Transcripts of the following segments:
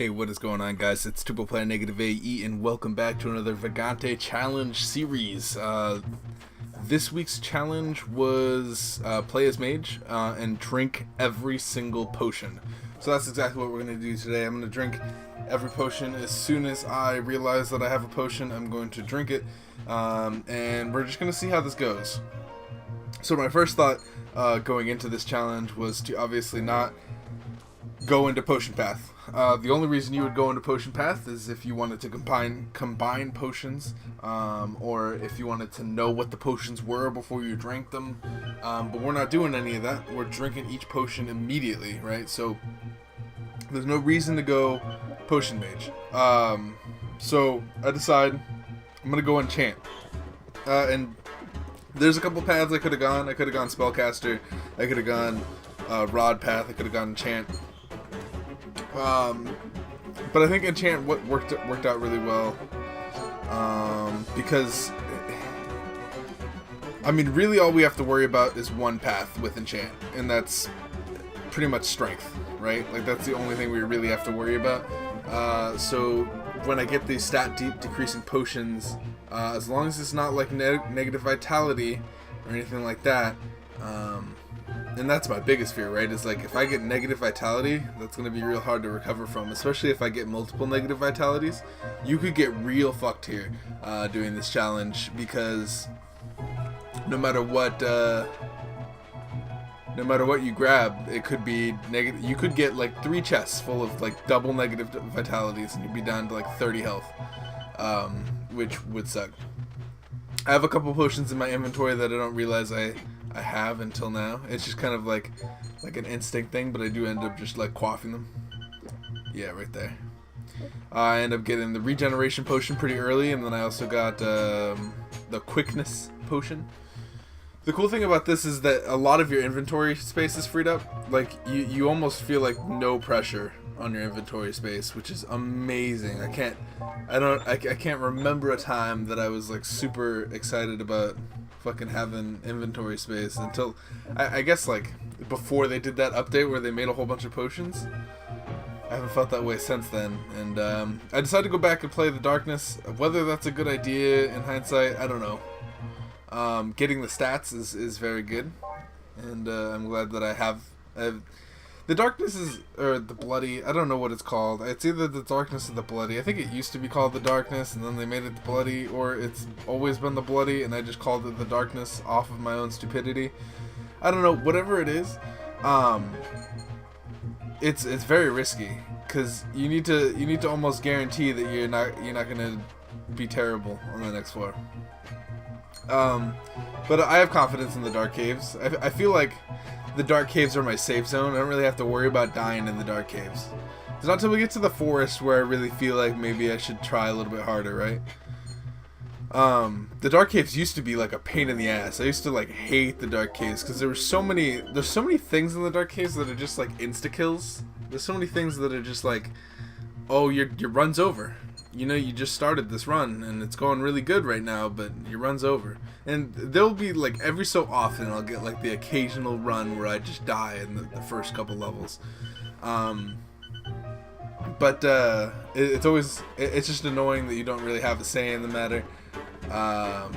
Hey, what is going on, guys? It's Triple Player NegativeAE, and welcome back to another Vagante challenge series. This week's challenge was play as mage and drink every single potion. So that's exactly what we're going to do today. I'm going to drink every potion. As soon as I realize that I have a potion, I'm going to drink it, and we're just going to see how this goes. So my first thought going into this challenge was to obviously not go into potion path. The only reason you would go into potion path is if you wanted to combine potions, or if you wanted to know what the potions were before you drank them. But we're not doing any of that. We're drinking each potion immediately, right? So there's no reason to go potion mage. So I decide I'm gonna go enchant, and there's a couple paths I could have gone. I could have gone spellcaster. I could have gone rod path. I could have gone enchant. But I think enchant worked out really well, because I mean, really all we have to worry about is one path with enchant, and that's pretty much strength, right? Like, that's the only thing we really have to worry about. So when I get these stat decreasing potions, as long as it's not like negative vitality or anything like that, and that's my biggest fear, right? Is like, if I get negative vitality, that's going to be real hard to recover from, especially if I get multiple negative vitalities. You could get real fucked here doing this challenge, because no matter what you grab, it could be negative. You could get like 3 chests full of like double negative vitalities, and you'd be down to like 30 health, which would suck. I have a couple potions in my inventory that I don't realize I have until now. It's just kind of like an instinct thing, but I do end up just like quaffing them. Yeah, right there. I end up getting the regeneration potion pretty early, and then I also got the quickness potion. The cool thing about this is that a lot of your inventory space is freed up. Like, you almost feel like no pressure on your inventory space, which is amazing. I can't remember a time that I was like super excited about fucking having inventory space until I guess like before they did that update where they made a whole bunch of potions. I haven't felt that way since then, and I decided to go back and play the darkness. Whether that's a good idea in hindsight, I don't know. Getting the stats is very good, and I'm glad that I have the darkness or the bloody, I don't know what it's called. It's either the darkness or the bloody. I think it used to be called the darkness, and then they made it the bloody, or it's always been the bloody, and I just called it the darkness off of my own stupidity. I don't know. Whatever it is, it's very risky, because you need to almost guarantee that you're not gonna be terrible on the next floor. But I have confidence in the dark caves. I feel like the dark caves are my safe zone. I don't really have to worry about dying in the dark caves. It's not until we get to the forest where I really feel like maybe I should try a little bit harder, right? The dark caves used to be like a pain in the ass. I used to like hate the dark caves because there's so many things in the dark caves that are just like insta kills. There's so many things that are just like, oh, your run's over. You know, you just started this run and it's going really good right now, but your run's over. And there'll be like every so often I'll get like the occasional run where I just die in the first couple levels. But it's just annoying that you don't really have a say in the matter. I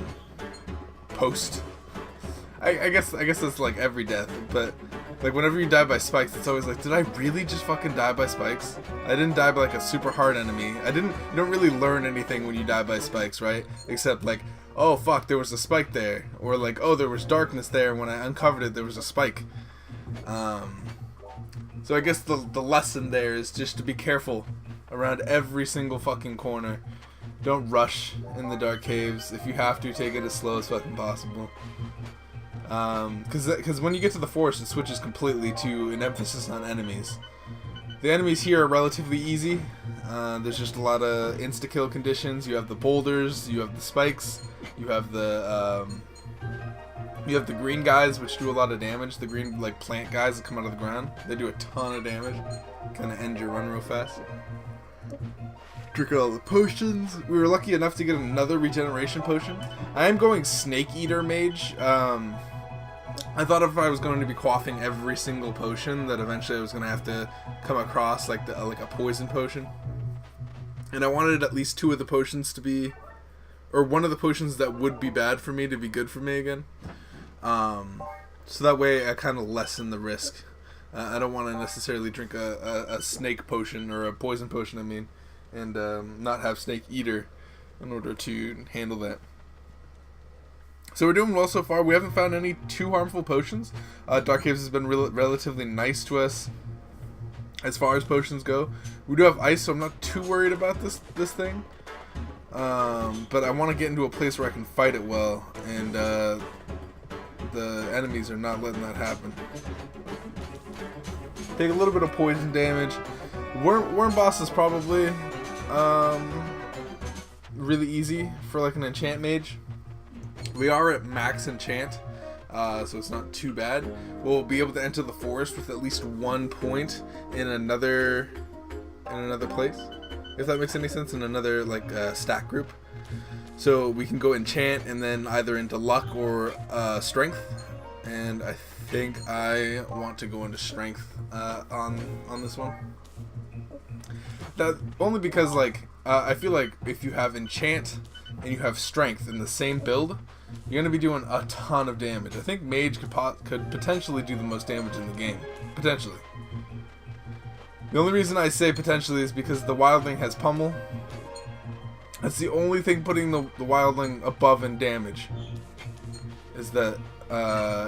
guess that's like every death, but like whenever you die by spikes, it's always like, did I really just fucking die by spikes? I didn't die by like a super hard enemy. You don't really learn anything when you die by spikes, right? Except like, oh fuck, there was a spike there, or like, oh, there was darkness there, and when I uncovered it there was a spike. So I guess the lesson there is just to be careful around every single fucking corner. Don't rush in the dark caves. If you have to, take it as slow as fucking possible. Because when you get to the forest, it switches completely to an emphasis on enemies. The enemies here are relatively easy. There's just a lot of insta-kill conditions. You have the boulders, you have the spikes, you have the green guys, which do a lot of damage. The green like plant guys that come out of the ground, they do a ton of damage. Kind of end your run real fast. Drinking all the potions. We were lucky enough to get another regeneration potion. I am going Snake Eater Mage. I thought if I was going to be quaffing every single potion, that eventually I was going to have to come across like a poison potion. And I wanted at least 2 of the potions to be, or one of the potions that would be bad for me to be good for me again. So that way I kind of lessen the risk. I don't want to necessarily drink a snake potion, or a poison potion, I mean, and not have Snake Eater in order to handle that. So we're doing well so far. We haven't found any too harmful potions. Dark Caves has been relatively nice to us as far as potions go. We do have ice, so I'm not too worried about this thing. But I want to get into a place where I can fight it well, and the enemies are not letting that happen. Take a little bit of poison damage. Worm boss is probably really easy for like an Enchant Mage. We are at Maxim Chant, so it's not too bad. We'll be able to enter the forest with at least 1 point in another place, if that makes any sense, in another like stack group. So we can go enchant and then either into luck or strength. And I think I want to go into strength on this one. That only because like I feel like if you have enchant and you have strength in the same build, you're going to be doing a ton of damage. I think Mage could potentially do the most damage in the game. Potentially. The only reason I say potentially is because the Wildling has Pummel. That's the only thing putting the Wildling above in damage. Is that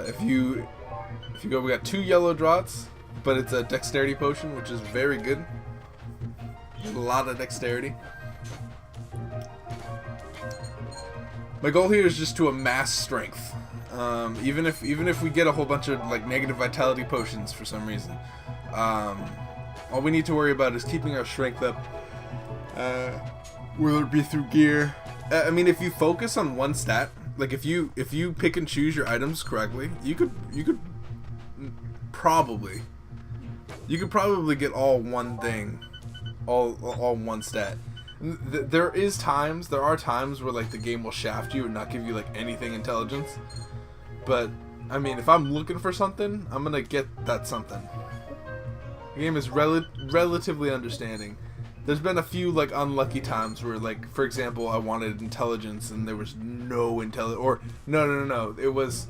if you go, we got 2 yellow draughts, but it's a dexterity potion, which is very good. A lot of dexterity. My goal here is just to amass strength. Even if we get a whole bunch of like negative vitality potions for some reason, all we need to worry about is keeping our strength up. Whether it be through gear. I mean, if you focus on one stat, like if you pick and choose your items correctly, you could probably get all one thing, all one stat. There are times where like the game will shaft you and not give you like anything intelligence, but I mean, if I'm looking for something, I'm gonna get that something. The game is relatively understanding. There's been a few like unlucky times where, like, for example, I wanted intelligence and there was no intelligence, or no, it was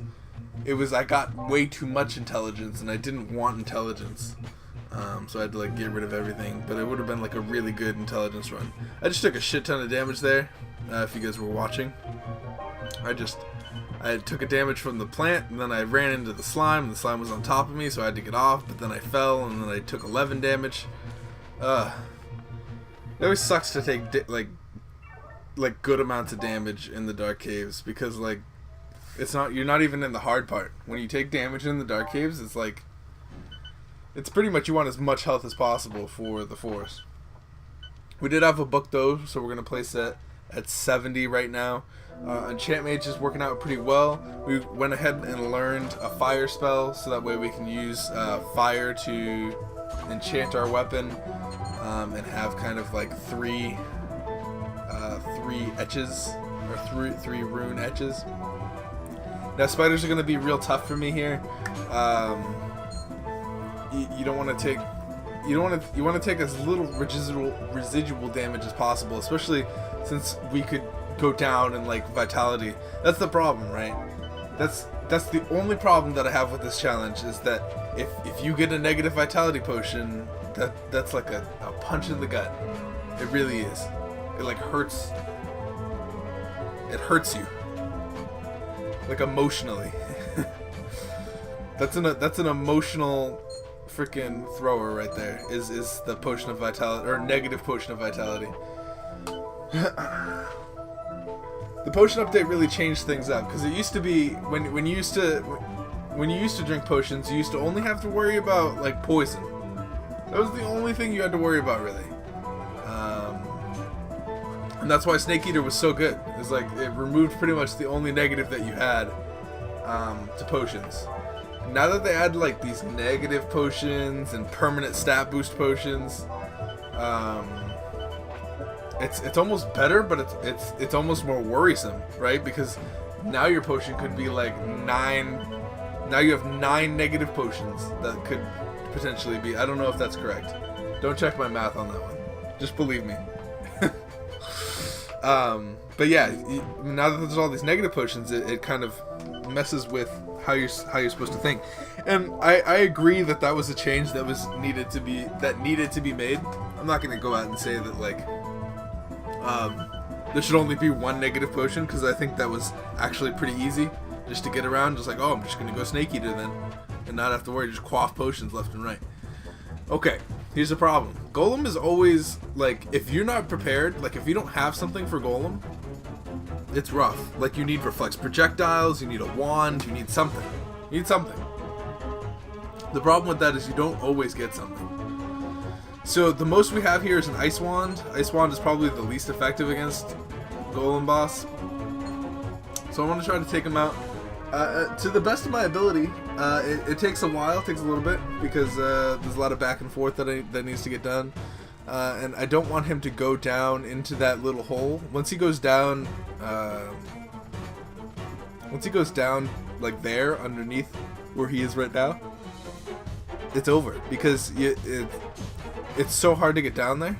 I got way too much intelligence and I didn't want intelligence. So I had to like get rid of everything, but it would have been like a really good intelligence run. I just took a shit ton of damage there, if you guys were watching. I took a damage from the plant, and then I ran into the slime, and the slime was on top of me, so I had to get off, but then I fell, and then I took 11 damage. It always sucks to take like good amounts of damage in the Dark Caves, because like you're not even in the hard part. When you take damage in the Dark Caves, it's like it's pretty much you want as much health as possible for the force. We did have a book though, so we're going to place that at 70 right now. Enchant Mage is working out pretty well. We went ahead and learned a fire spell, so that way we can use fire to enchant our weapon, and have kind of like three etches, or three rune etches. Now spiders are going to be real tough for me here. You don't want to take you want to take as little residual damage as possible, especially since we could go down in like vitality. That's the problem, right? That's the only problem that I have with this challenge, is that if you get a negative vitality potion, that's like a punch in the gut. It really is. It like hurts. It hurts you, like emotionally. That's an emotional freaking thrower right there. Is the potion of vitality, or negative potion of vitality. The potion update really changed things up, because it used to be when you used to drink potions, you used to only have to worry about like poison. That was the only thing you had to worry about, really. And that's why Snake Eater was so good. It was like it removed pretty much the only negative that you had to potions. Now that they add like these negative potions and permanent stat boost potions, it's almost better, but it's almost more worrisome, right? Because now your potion could be like 9 Now you have 9 negative potions that could potentially be. I don't know if that's correct. Don't check my math on that one. Just believe me. But yeah, now that there's all these negative potions, it kind of messes with how you're supposed to think. And I agree that that was a change that needed to be made. I'm not gonna go out and say that like there should only be 1 negative potion, because I think that was actually pretty easy just to get around. Just like, oh, I'm just gonna go Snake Eater then, and not have to worry, just quaff potions left and right. Okay, here's the problem. Golem is always like, if you're not prepared, like if you don't have something for Golem, it's rough. Like you need reflex projectiles, you need a wand, you need something. You need something. The problem with that is you don't always get something. So the most we have here is an Ice Wand. Ice Wand is probably the least effective against Golem boss. So I want to try to take him out to the best of my ability. It takes a while, it takes a little bit, because there's a lot of back and forth that needs to get done. And I don't want him to go down into that little hole. Once he goes down like there underneath where he is right now, it's over, because it's so hard to get down there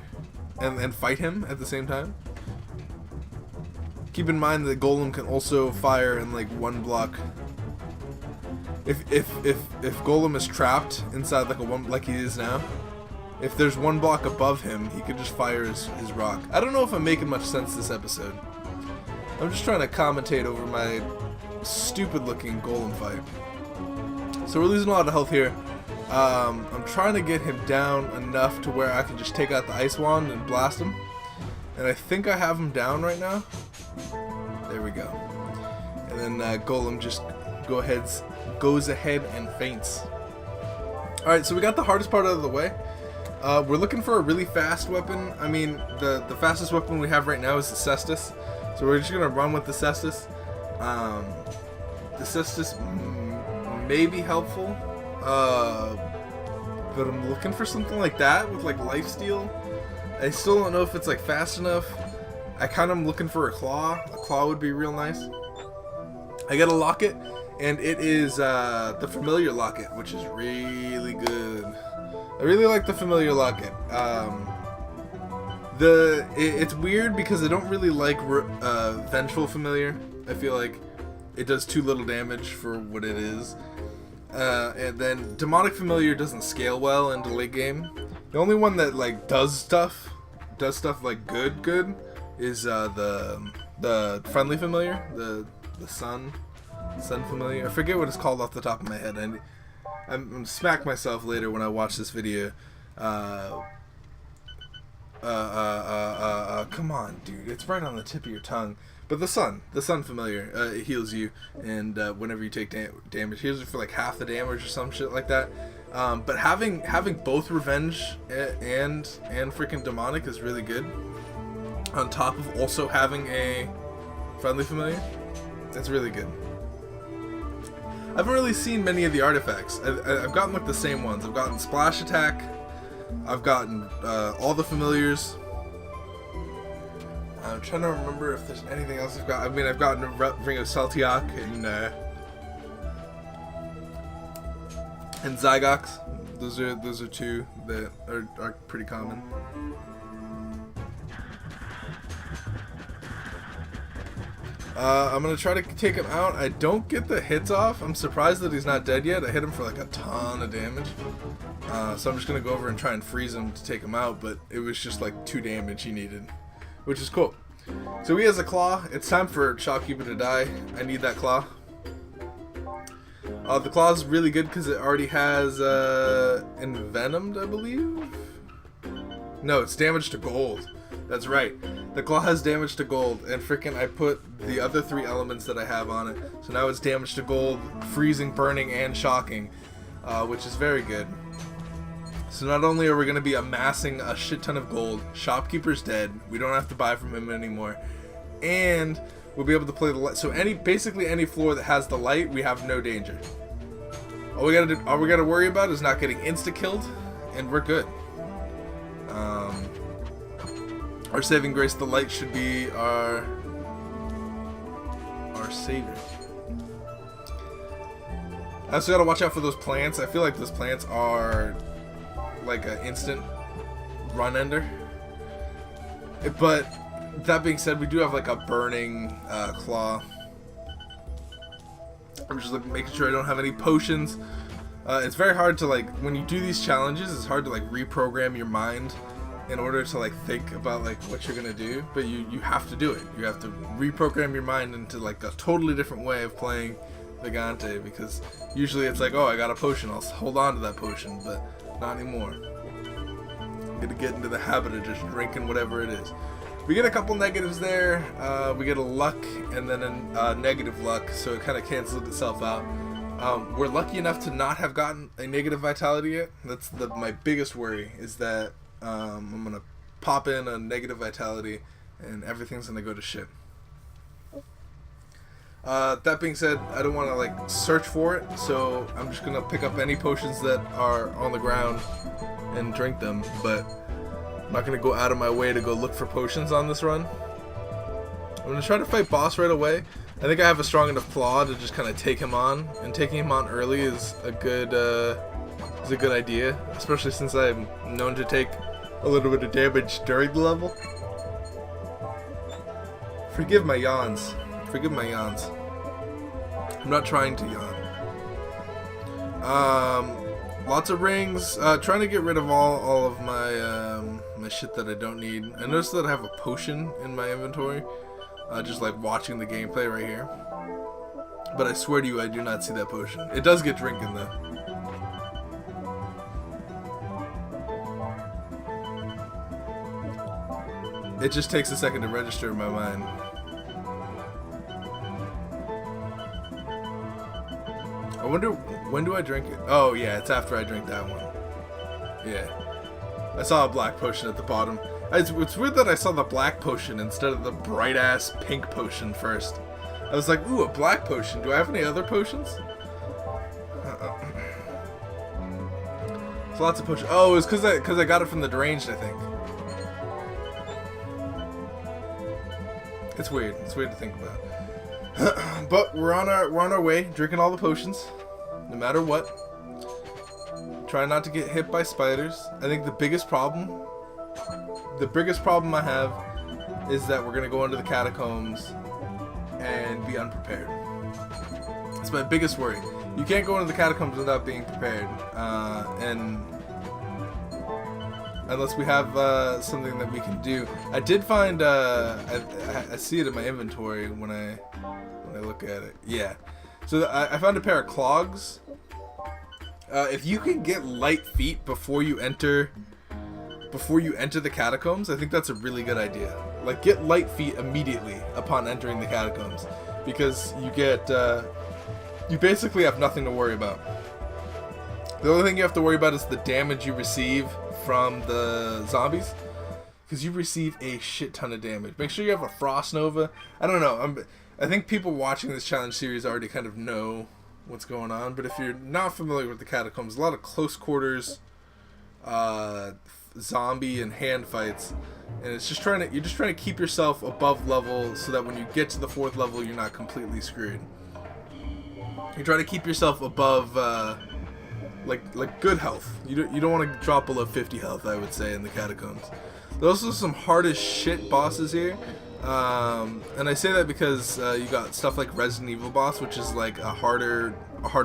and fight him at the same time. Keep in mind that Golem can also fire in like 1 block. If Golem is trapped inside like like he is now, if there's 1 block above him, he could just fire his rock. I don't know if I'm making much sense this episode. I'm just trying to commentate over my stupid looking Golem fight. So we're losing a lot of health here. I'm trying to get him down enough to where I can just take out the Ice Wand and blast him. And I think I have him down right now. There we go. And then Golem just goes ahead and faints. Alright, so we got the hardest part out of the way. We're looking for a really fast weapon. I mean, the fastest weapon we have right now is the Cestus. So we're just going to run with the Cestus. The Cestus may be helpful. But I'm looking for something like that with like lifesteal. I still don't know if it's like fast enough. I kind of am looking for a claw. A claw would be real nice. I got a locket, and it is the familiar locket, which is really good. I really like the familiar locket. It's weird because I don't really like vengeful familiar. I feel like it does too little damage for what it is. And then demonic familiar doesn't scale well into late game. The only one that like does stuff like good is the friendly familiar, the sun familiar. I forget what it's called off the top of my head, and I'm smack myself later when I watch this video. Come on, dude, it's right on the tip of your tongue. But the sun familiar, it heals you, and whenever you take damage, heals you for like half the damage or some shit like that. But having both revenge and freaking demonic is really good. On top of also having a friendly familiar, that's really good. I haven't really seen many of the artifacts. I've gotten like the same ones. I've gotten splash attack. I've gotten all the familiars. I'm trying to remember if there's anything else I've got. I mean, I've gotten Ring of Saltiak and Zygox. Those are 2 that are pretty common. I'm gonna try to take him out. I don't get the hits off. I'm surprised that he's not dead yet. I hit him for like a ton of damage. So I'm just gonna go over and try and freeze him to take him out, but it was just like 2 damage he needed, which is cool. So he has a claw. It's time for Shopkeeper to die. I need that claw. The claw is really good because it already has Envenomed, I believe. No, it's damage to gold. That's right. The claw has damage to gold, and freaking I put the other 3 elements that I have on it. So now it's damage to gold, freezing, burning, and shocking, which is very good. So not only are we going to be amassing a shit ton of gold, Shopkeeper's dead, we don't have to buy from him anymore, and we'll be able to play the light. So basically any floor that has the light, we have no danger. All we gotta worry about is not getting insta-killed, and we're good. Our saving grace, the light, should be our savior. I also gotta watch out for those plants. I feel like those plants are like an instant run ender. But that being said, we do have like a burning claw. I'm just like making sure I don't have any potions. It's very hard to like, when you do these challenges, it's hard to like reprogram your mind in order to like think about like what you're gonna do, but you have to do it. You have to reprogram your mind into like a totally different way of playing Vagante, because usually it's like, oh, I got a potion, I'll hold on to that potion, but not anymore. I'm gonna get into the habit of just drinking whatever it is. We get a couple negatives there. We get a luck and then a negative luck, so it kind of canceled itself out. We're lucky enough to not have gotten a negative vitality yet. That's my biggest worry, is that I'm gonna pop in a negative vitality and everything's gonna go to shit. That being said, I don't want to like search for it, so I'm just gonna pick up any potions that are on the ground and drink them, but I'm not gonna go out of my way to go look for potions on this run. I'm gonna try to fight boss right away. I think I have a strong enough claw to just kind of take him on, and taking him on early is a good idea, especially since I'm known to take a little bit of damage during the level. Forgive my yawns. Forgive my yawns. I'm not trying to yawn. Lots of rings. Trying to get rid of all of my my shit that I don't need. I noticed that I have a potion in my inventory. Just like watching the gameplay right here. But I swear to you, I do not see that potion. It does get drinking though. It just takes a second to register in my mind. I wonder, when do I drink it? Oh yeah, it's after I drink that one. Yeah. I saw a black potion at the bottom. It's weird that I saw the black potion instead of the bright ass pink potion first. I was like, ooh, a black potion. Do I have any other potions? There's lots of potions. Oh, it's because I got it from the deranged, I think. It's weird. It's weird to think about. But we're on our way, drinking all the potions, no matter what. Try not to get hit by spiders. I think the biggest problem I have is that we're gonna go into the catacombs and be unprepared. It's my biggest worry. You can't go into the catacombs without being prepared, and unless we have something that we can do. I did find I see it in my inventory when I look at it. Yeah, so I found a pair of clogs. If you can get light feet before you enter the catacombs, I think that's a really good idea. Like, get light feet immediately upon entering the catacombs, because you basically have nothing to worry about. The only thing you have to worry about is the damage you receive from the zombies, because you receive a shit ton of damage. Make sure you have a Frost Nova. I don't know. I think people watching this challenge series already kind of know what's going on, but if you're not familiar with the catacombs, a lot of close quarters zombie and hand fights, and you're just trying to keep yourself above level so that when you get to the 4th level, you're not completely screwed. You try to keep yourself above like good health. You don't want to drop below 50 health, I would say, in the catacombs. There's also some hard as shit bosses here. And I say that because you got stuff like Resident Evil boss, which is like a harder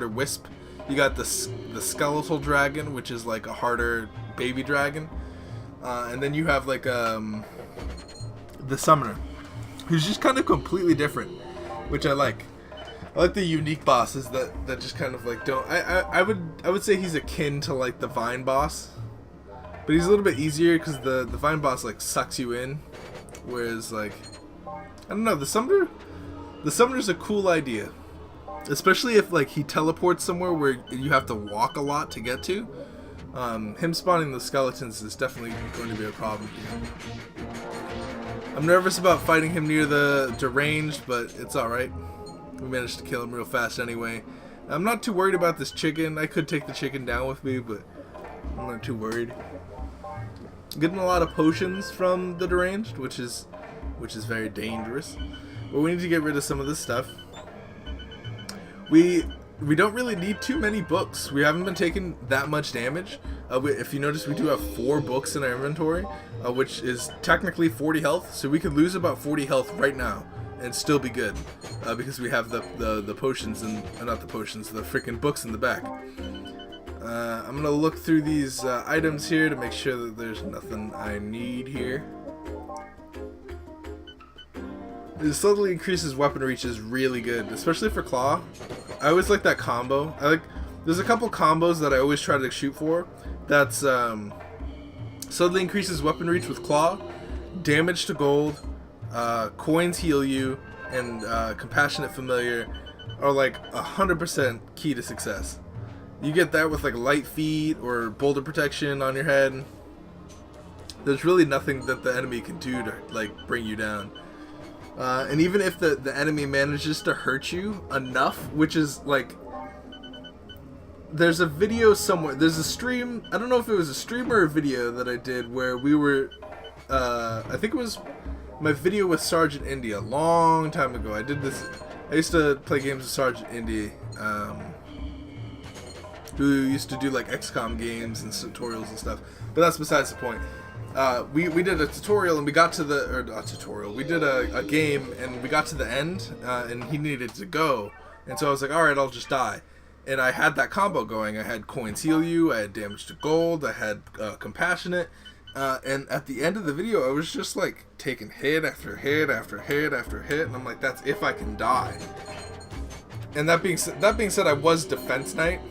wisp. You got the skeletal dragon, which is like a harder baby dragon, and then you have like the summoner, who's just kind of completely different, which I like. I like the unique bosses that just kind of like don't. I would say he's akin to like the Vine boss, but he's a little bit easier because the Vine boss like sucks you in. Whereas, like, I don't know, the summoner's a cool idea, especially if like he teleports somewhere where you have to walk a lot to get to. Him spawning the skeletons is definitely going to be a problem here. I'm nervous about fighting him near the deranged, but it's alright. We managed to kill him real fast anyway. I'm not too worried about this chicken. I could take the chicken down with me, but I'm not too worried. Getting a lot of potions from the deranged, which is very dangerous. But we need to get rid of some of this stuff. we don't really need too many books. We haven't been taking that much damage. If you notice, we do have 4 books in our inventory, which is technically 40 health. So we could lose about 40 health right now and still be good, because we have the potions and not the potions, the freaking books in the back. I'm gonna look through these items here to make sure that there's nothing I need here. It slowly increases weapon reach is really good, especially for claw. I always like that combo. There's a couple combos that I always try to shoot for. That's suddenly increases weapon reach with claw, damage to gold, coins heal you, and compassionate familiar are like 100% key to success. You get that with like light feet or boulder protection on your head. There's really nothing that the enemy can do to like bring you down. And even if the enemy manages to hurt you enough, which is like, there's a video somewhere, there's a stream, I don't know if it was a stream or a video that I did where we were, I think it was my video with Sergeant Indy a long time ago. I did this, I used to play games with Sergeant Indy, who used to do like XCOM games and tutorials and stuff, but that's besides the point. We did a tutorial and we got to we did a game and we got to the end, and he needed to go, and so I was like, alright, I'll just die. And I had that combo going. I had coins heal you, I had damage to gold, I had compassionate, and at the end of the video I was just like taking hit after hit after hit after hit, and I'm like, that's if I can die. And that being said, I was Defense Knight.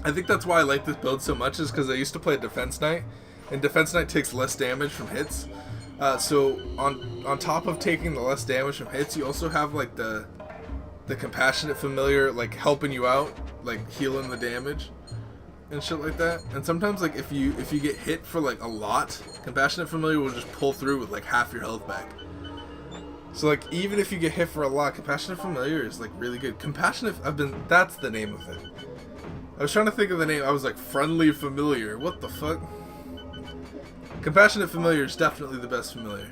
I think that's why I like this build so much, is because I used to play Defense Knight, and Defense Knight takes less damage from hits. So on top of taking the less damage from hits, you also have like the compassionate familiar like helping you out, like healing the damage and shit like that. And sometimes like if you get hit for like a lot, compassionate familiar will just pull through with like half your health back. So like even if you get hit for a lot, compassionate familiar is like really good. That's the name of it. I was trying to think of the name. I was like friendly familiar. What the fuck? Compassionate familiar is definitely the best familiar.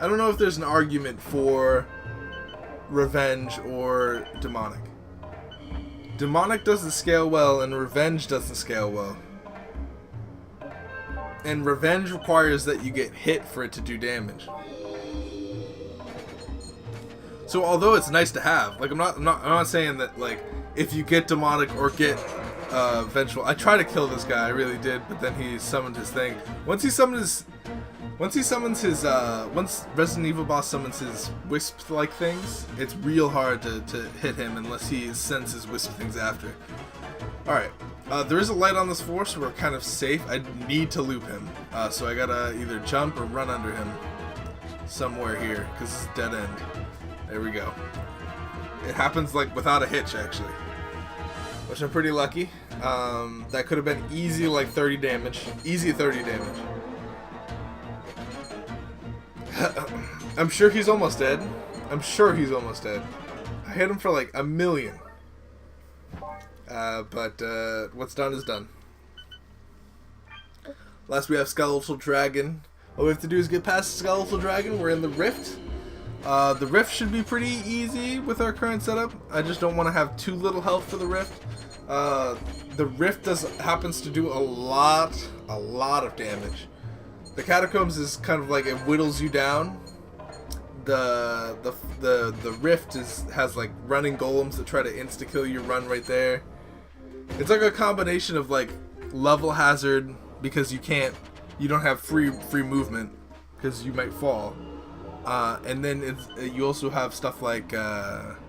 I don't know if there's an argument for revenge or demonic. Demonic doesn't scale well and revenge doesn't scale well. And revenge requires that you get hit for it to do damage. So although it's nice to have, like I'm not saying that like if you get demonic or get vengeful. I tried to kill this guy, I really did, but then he summoned his thing. Once Resident Evil boss summons his wisp-like things, it's real hard to hit him unless he sends his wisp things after. Alright, there is a light on this floor, so we're kind of safe. I need to loop him, so I gotta either jump or run under him somewhere here, because it's dead end. There we go. It happens like without a hitch, actually, which I'm pretty lucky. That could have been easy like 30 damage. Easy 30 damage. I'm sure he's almost dead. I hit him for like 1,000,000. But what's done is done. Last we have Skeletal Dragon. All we have to do is get past Skeletal Dragon. We're in the Rift. The Rift should be pretty easy with our current setup. I just don't want to have too little health for the Rift. The Rift happens to do a lot of damage. The Catacombs is kind of like it whittles you down. The Rift has like running golems that try to insta kill your run right there. It's like a combination of like level hazard because you don't have free movement because you might fall. And then you also have stuff like golems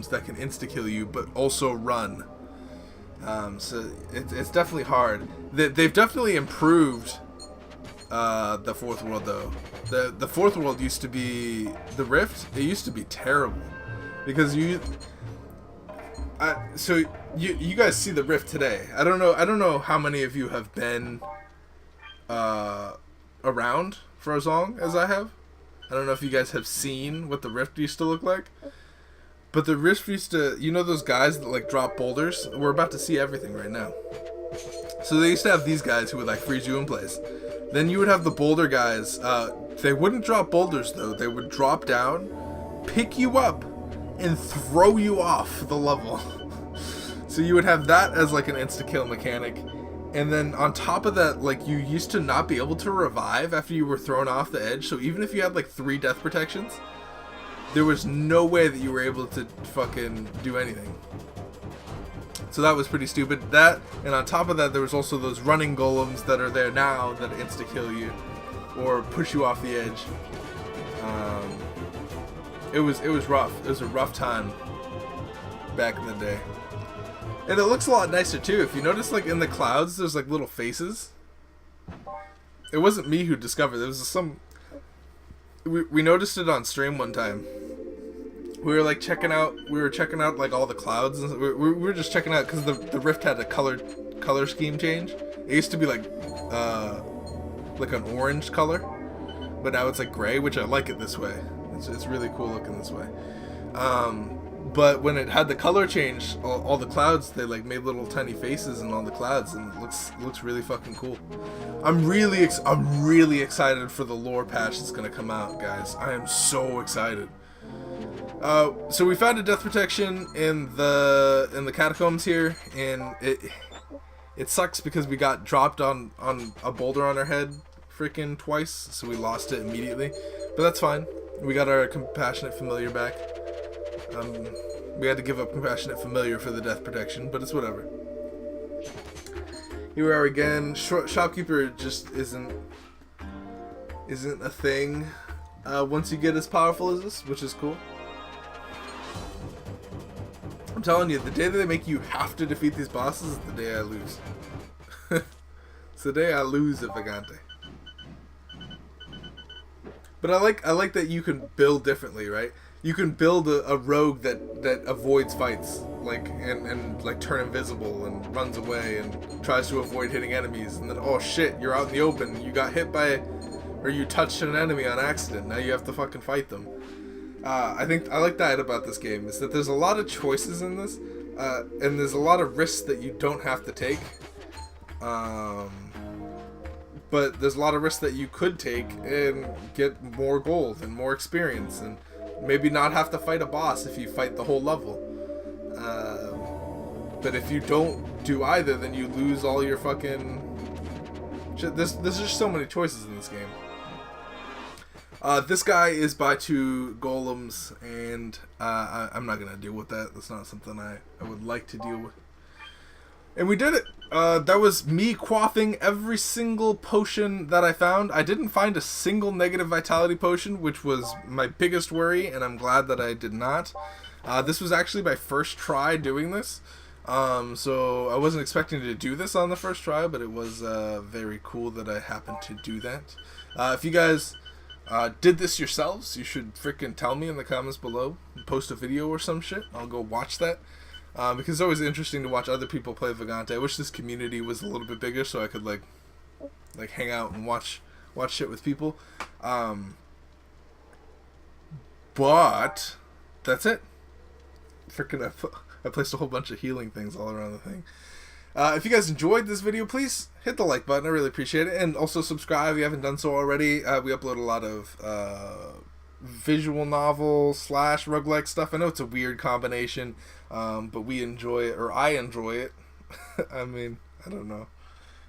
that can insta kill you, but also run. So it's definitely hard. They've definitely improved the Fourth World though. The Fourth World used to be the Rift. It used to be terrible because you guys see the Rift today. I don't know how many of you have been around for as long as I have. I don't know if you guys have seen what the Rift used to look like. But the Rift used to, you know those guys that like drop boulders? We're about to see everything right now. So they used to have these guys who would like freeze you in place. Then you would have the boulder guys. They wouldn't drop boulders though. They would drop down pick you up and throw you off the level. So you would have that as like an insta-kill mechanic. And then on top of that, like, you used to not be able to revive after you were thrown off the edge. So even if you had like 3 death protections, there was no way that you were able to fucking do anything. So that was pretty stupid. That, and on top of that, there was also those running golems that are there now that insta-kill you or push you off the edge. It was rough. It was a rough time back in the day. And it looks a lot nicer too. If you notice, like, in the clouds, there's like little faces. It wasn't me who discovered it. It was some... We noticed it on stream one time. We were like checking out like all the clouds. And we were just checking out because the Rift had a color scheme change. It used to be like an orange color, but now it's like gray, which I like it this way. It's really cool looking this way. But when it had the color change, all the clouds, they like made little tiny faces in all the clouds, and it looks really fucking cool. I'm really excited for the lore patch that's gonna come out, guys. I am so excited. So we found a death protection in the catacombs here, and it sucks because we got dropped on a boulder on our head freaking twice, so we lost it immediately. But that's fine. We got our compassionate familiar back. We had to give up compassionate familiar for the death protection, but it's whatever. Here we are again. Shopkeeper just isn't a thing once you get as powerful as this, which is cool. I'm telling you, the day that they make you have to defeat these bosses is the day I lose. It's the day I lose at Vagante. But I like that you can build differently, right? You can build a rogue that avoids fights, like and like turn invisible and runs away and tries to avoid hitting enemies, and then, oh shit, you're out in the open, you got hit by, or you touched an enemy on accident, now you have to fucking fight them. I like that about this game, is that there's a lot of choices in this, and there's a lot of risks that you don't have to take. But there's a lot of risks that you could take and get more gold and more experience, and maybe not have to fight a boss if you fight the whole level. But if you don't do either, then you lose all your fucking shit. There's just so many choices in this game. This guy is by 2 golems, and I'm not gonna deal with that. That's not something I would like to deal with. And we did it. That was me quaffing every single potion that I found. I didn't find a single negative vitality potion, which was my biggest worry, and I'm glad that I did not. This was actually my first try doing this. So I wasn't expecting to do this on the first try, but it was very cool that I happened to do that. If you guys did this yourselves, you should freaking tell me in the comments below. Post a video or some shit. I'll go watch that. Because it's always interesting to watch other people play Vagante. I wish this community was a little bit bigger so I could like hang out and watch shit with people. But that's it. Freaking I placed a whole bunch of healing things all around the thing. If you guys enjoyed this video, please hit the like button. I really appreciate it, and also subscribe if you haven't done so already. We upload a lot of visual novel / roguelike stuff. I know it's a weird combination, but we enjoy it, or I enjoy it. I mean, I don't know.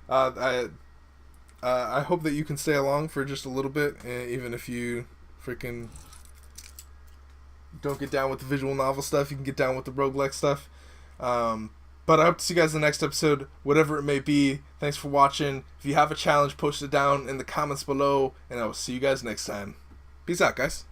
I hope that you can stay along for just a little bit, even if you freaking don't get down with the visual novel stuff. You can get down with the roguelike stuff. But I hope to see you guys in the next episode, whatever it may be. Thanks for watching. If you have a challenge, post it down in the comments below, and I will see you guys next time. Peace out, guys.